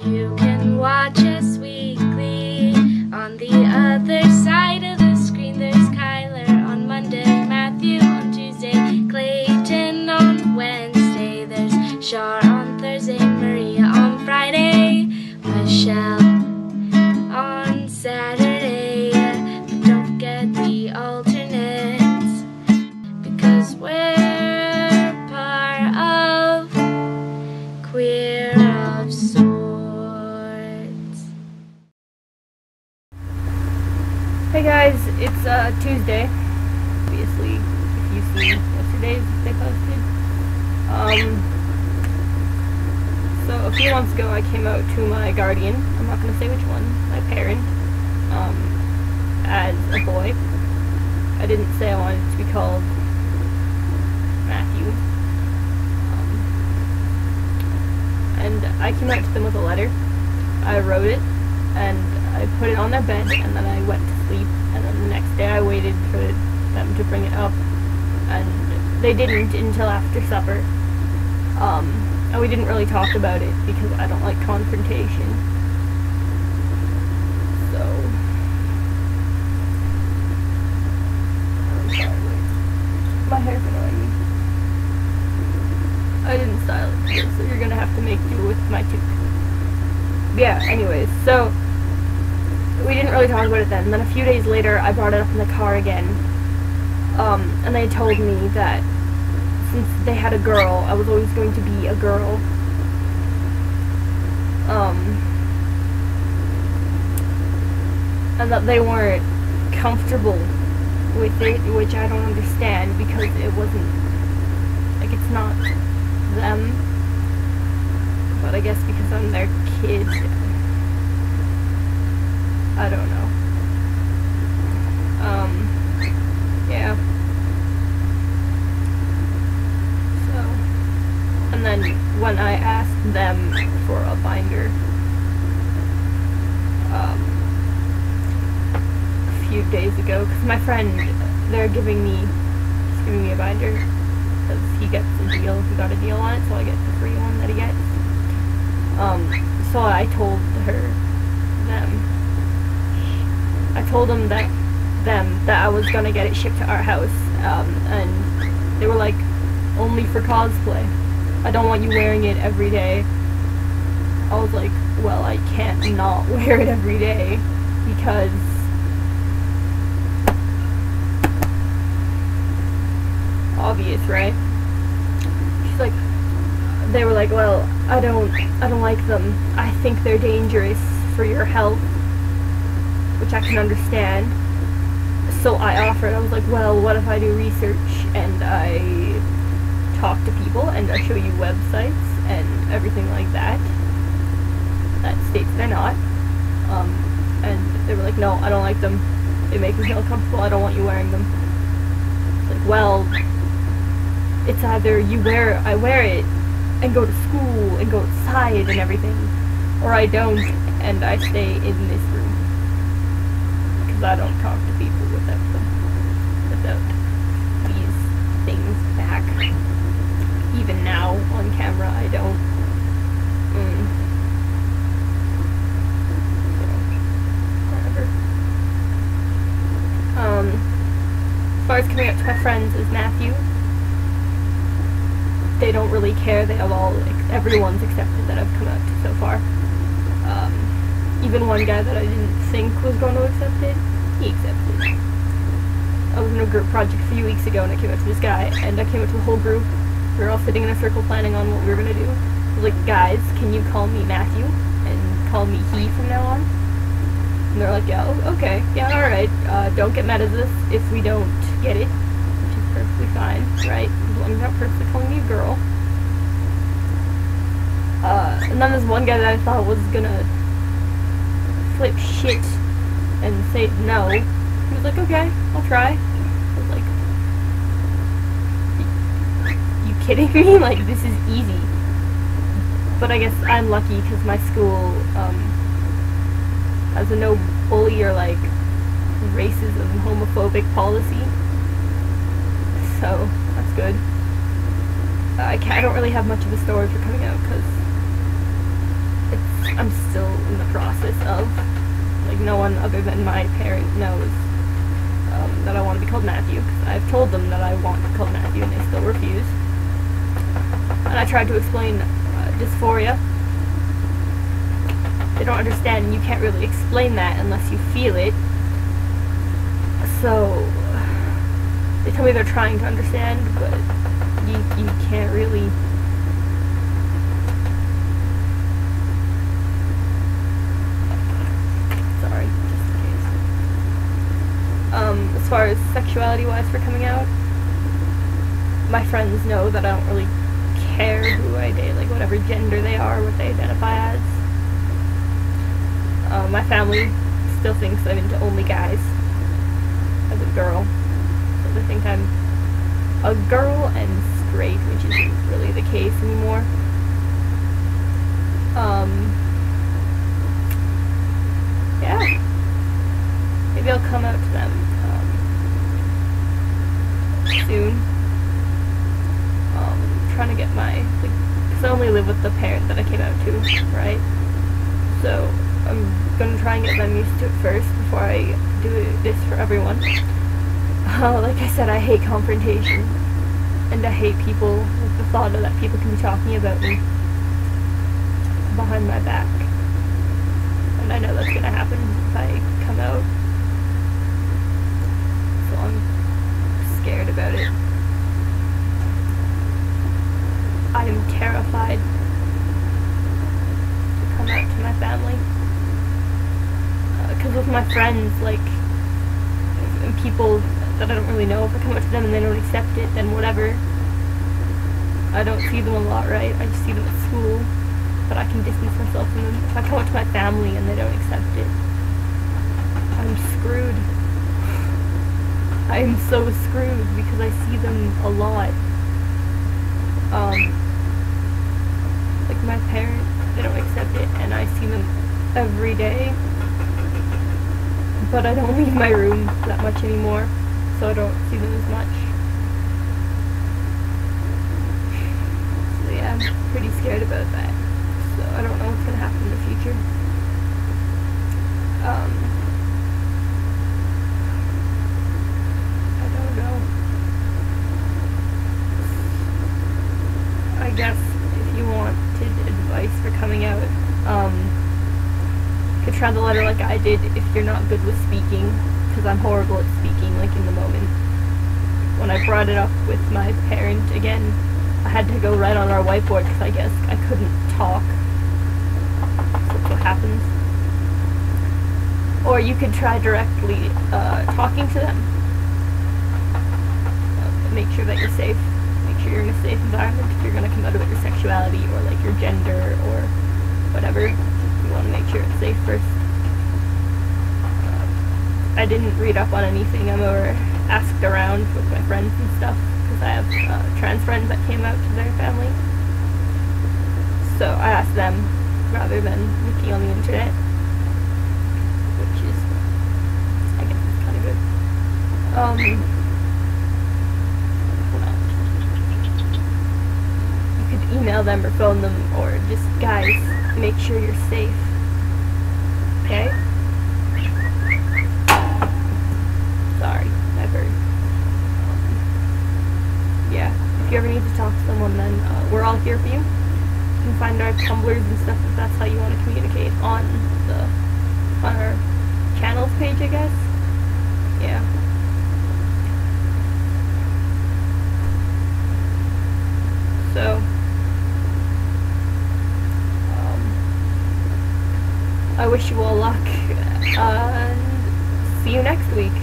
You can watch us weekly. On the other side of the screen, there's Kyler on Monday, Matthew on Tuesday, Clayton on Wednesday. There's Shar on Thursday, Maria on Friday, Michelle on Saturday. But don't forget the alternates, because we're part of Queer of Sorts. Hey guys, it's Tuesday. Obviously, if you see yesterday's they posted. So a few months ago I came out to my guardian, I'm not gonna say which one, my parent, as a boy. I didn't say I wanted it to be called Matthew. And I came out to them with a letter. I wrote it, and I put it on their bed, and then I went to sleep, and then the next day I waited for them to bring it up, and they didn't until after supper. And we didn't really talk about it, because I don't like confrontation. So... I'm sorry, wait. My hair's annoying me. I didn't style it today, so you're gonna have to make do with my toque. Yeah, anyways, so we didn't really talk about it then. And then a few days later, I brought it up in the car again. And they told me that since they had a girl, I was always going to be a girl. And that they weren't comfortable with it, which I don't understand, because it wasn't, like, it's not them. But I guess because I'm their kid, I don't know. Yeah. So, and then when I asked them for a binder, a few days ago, because my friend, he's giving me a binder, because he gets a deal, he got a deal on it, so I get the free one that he gets. So I told them that I was gonna get it shipped to our house, and they were like, only for cosplay. I don't want you wearing it every day. I was like, well, I can't not wear it every day, because obvious, right? She's like, they were like, well, I don't like them. I think they're dangerous for your health, which I can understand. So I offered, I was like, well, what if I do research and I talk to people and I show you websites and everything like that states they're not. And they were like, no, I don't like them. They make me feel uncomfortable. I don't want you wearing them. It's like, well, it's either I wear it and go to school and go outside and everything, or I don't and I stay in this room, because I don't talk to people without these things back. Even now on camera I don't. So, whatever. As far as coming up to my friends is Mathew. They don't really care. They have everyone's accepted that I've come out to so far. Even one guy that I didn't think was going to accept it, he accepted. I was in a group project a few weeks ago and I came up to this guy, and I came up to the whole group. We were all sitting in a circle planning on what we were going to do. I was like, guys, can you call me Matthew and call me he from now on? And they're like, yeah, okay, yeah, alright. Don't get mad at us if we don't get it, which is perfectly fine, right? As long as you're not perfectly calling me a girl. And then there's one guy that I thought was gonna flip shit and say no. He was like, okay, I'll try. I was like, you kidding me? Like, this is easy. But I guess I'm lucky because my school has a no bully or like racism, homophobic policy. So that's good. I don't really have much of a story for coming out because I'm still in the process of, like, no one other than my parent knows that I want to be called Mathew. I've told them that I want to be called Mathew and they still refuse. And I tried to explain dysphoria. They don't understand, and you can't really explain that unless you feel it. So they tell me they're trying to understand, but you can't really. Sorry, just in case. As far as sexuality-wise for coming out, my friends know that I don't really care who I date, like whatever gender they are, what they identify as. My family still thinks I'm into only guys as a girl, so they think I'm a girl and straight, which isn't really the case anymore. Yeah, maybe I'll come out to them soon. Trying to get my, like, because I only live with the parent that I came out to, right? So I'm gonna try and get them used to it first before I do this for everyone. Like I said, I hate confrontation, and I hate people, like the thought of that people can be talking about me behind my back. And I know that's gonna happen if I come out. So I'm scared about it. I am terrified to come out to my family. Because with my friends, like, and people that I don't really know, if I come out to them and they don't accept it, then whatever. I don't see them a lot, right? I just see them at school, but I can distance myself from them. If I come out to my family and they don't accept it, I'm screwed. I am so screwed because I see them a lot. Like my parents, they don't accept it, and I see them every day. But I don't leave my room that much anymore, so I don't see them as much. So yeah, I'm pretty scared about that. So I don't know what's gonna happen in the future. I don't know. I guess if you wanted advice for coming out, you could try the letter like I did if you're not good with speaking, because I'm horrible at speaking, like in the moment. When I brought it up with my parent again, I had to go write on our whiteboard because I guess I couldn't talk. That's what happens. Or you could try directly talking to them. Make sure that you're safe. Make sure you're in a safe environment if you're going to come out about your sexuality or like your gender or whatever. You want to make sure it's safe first. I didn't read up on anything. I more asked around with my friends and stuff because I have trans friends that came out to their family. So I asked them rather than looking on the internet, which is, I guess, it's kind of good. You could email them or phone them, or just, guys, make sure you're safe. Okay? Sorry, I heard. Yeah, if you ever need to talk to someone, then we're all here for you. You can find our Tumblrs and stuff if that's how you want to communicate on our channels page, I guess. Yeah. So, I wish you all luck, and see you next week.